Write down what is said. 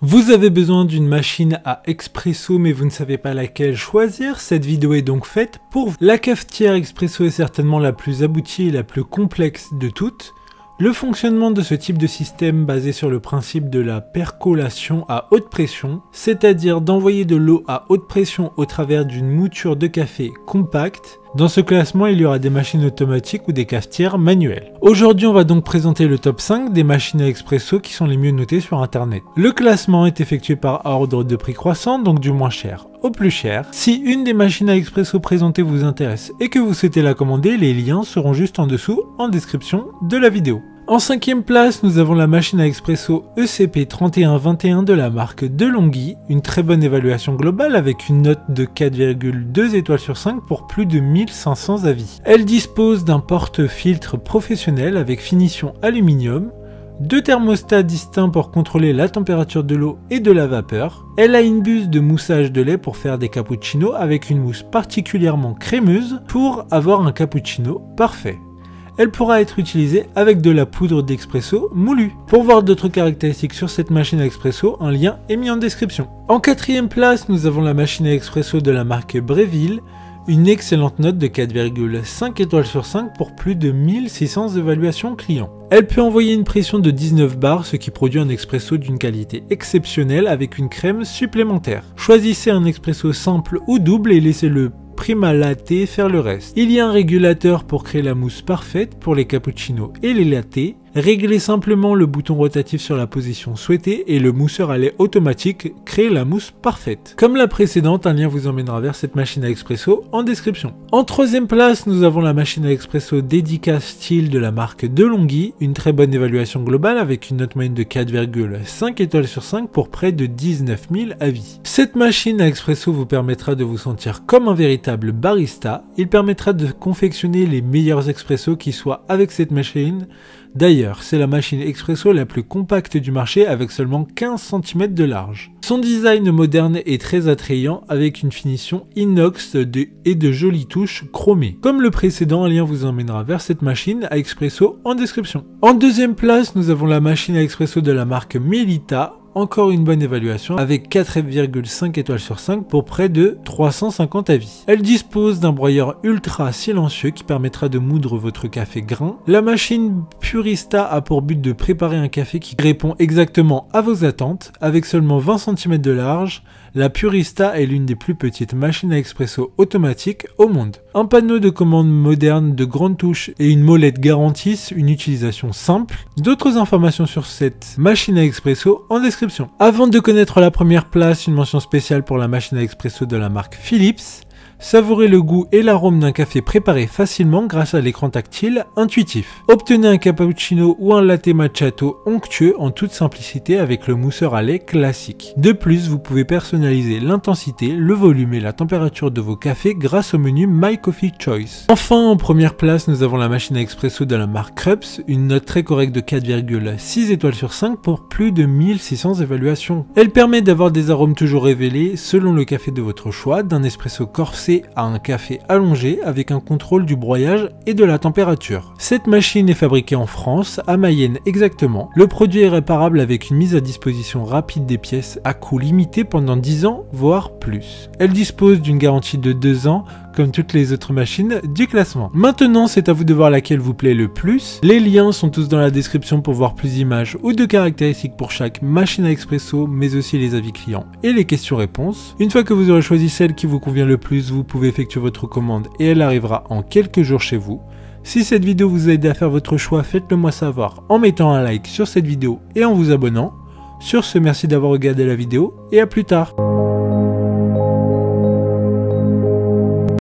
Vous avez besoin d'une machine à expresso mais vous ne savez pas laquelle choisir, cette vidéo est donc faite pour vous. La cafetière expresso est certainement la plus aboutie et la plus complexe de toutes. Le fonctionnement de ce type de système basé sur le principe de la percolation à haute pression, c'est-à-dire d'envoyer de l'eau à haute pression au travers d'une mouture de café compacte. Dans ce classement, il y aura des machines automatiques ou des cafetières manuelles. Aujourd'hui, on va donc présenter le top 5 des machines à expresso qui sont les mieux notées sur internet. Le classement est effectué par ordre de prix croissant, donc du moins cher au plus cher. Si une des machines à expresso présentées vous intéresse et que vous souhaitez la commander, les liens seront juste en dessous en description de la vidéo. En 5e place, nous avons la machine à expresso ECP3121 de la marque DeLonghi, une très bonne évaluation globale avec une note de 4,2 étoiles sur 5 pour plus de 1500 avis. Elle dispose d'un porte-filtre professionnel avec finition aluminium, 2 thermostats distincts pour contrôler la température de l'eau et de la vapeur. Elle a une buse de moussage de lait pour faire des cappuccinos avec une mousse particulièrement crémeuse pour avoir un cappuccino parfait. Elle pourra être utilisée avec de la poudre d'expresso moulue. Pour voir d'autres caractéristiques sur cette machine à expresso, un lien est mis en description. En 4e place, nous avons la machine à expresso de la marque Breville, une excellente note de 4,5 étoiles sur 5 pour plus de 1600 évaluations clients. Elle peut envoyer une pression de 19 bars, ce qui produit un expresso d'une qualité exceptionnelle avec une crème supplémentaire. Choisissez un expresso simple ou double et laissez-le Prima Latte faire le reste. Il y a un régulateur pour créer la mousse parfaite pour les cappuccinos et les lattés. Réglez simplement le bouton rotatif sur la position souhaitée et le mousseur à lait automatique crée la mousse parfaite. Comme la précédente, un lien vous emmènera vers cette machine à expresso en description. En 3e place, nous avons la machine à expresso Dedica Steel de la marque DeLonghi, une très bonne évaluation globale avec une note moyenne de 4,5 étoiles sur 5 pour près de 19 000 avis. Cette machine à expresso vous permettra de vous sentir comme un véritable barista. Il permettra de confectionner les meilleurs expressos qui soient avec cette machine. D'ailleurs, c'est la machine expresso la plus compacte du marché avec seulement 15 cm de large. Son design moderne est très attrayant avec une finition inox et de jolies touches chromées. Comme le précédent, un lien vous emmènera vers cette machine à expresso en description. En 2e place, nous avons la machine à expresso de la marque Melita. Encore une bonne évaluation avec 4,5 étoiles sur 5 pour près de 350 avis. Elle dispose d'un broyeur ultra silencieux qui permettra de moudre votre café grain. La machine Purista a pour but de préparer un café qui répond exactement à vos attentes. Avec seulement 20 cm de large, la Purista est l'une des plus petites machines à expresso automatiques au monde. Un panneau de commande moderne de grandes touches et une molette garantissent une utilisation simple. D'autres informations sur cette machine à expresso en description. Avant de connaître la première place, une mention spéciale pour la machine à expresso de la marque Philips. Savourez le goût et l'arôme d'un café préparé facilement grâce à l'écran tactile intuitif. Obtenez un cappuccino ou un latte macchiato onctueux en toute simplicité avec le mousseur à lait classique. De plus, vous pouvez personnaliser l'intensité, le volume et la température de vos cafés grâce au menu My Coffee Choice. Enfin, en première place, nous avons la machine à expresso de la marque Krups, une note très correcte de 4,6 étoiles sur 5 pour plus de 1600 évaluations. Elle permet d'avoir des arômes toujours révélés selon le café de votre choix, d'un espresso corsé à un café allongé avec un contrôle du broyage et de la température. Cette machine est fabriquée en France, à Mayenne exactement. Le produit est réparable avec une mise à disposition rapide des pièces à coût limité pendant 10 ans, voire plus. Elle dispose d'une garantie de 2 ans, comme toutes les autres machines du classement. Maintenant, c'est à vous de voir laquelle vous plaît le plus. Les liens sont tous dans la description pour voir plus d'images ou de caractéristiques pour chaque machine à expresso, mais aussi les avis clients et les questions-réponses. Une fois que vous aurez choisi celle qui vous convient le plus, vous pouvez effectuer votre commande et elle arrivera en quelques jours chez vous. Si cette vidéo vous aide à faire votre choix, faites-le moi savoir en mettant un like sur cette vidéo et en vous abonnant. Sur ce, merci d'avoir regardé la vidéo et à plus tard.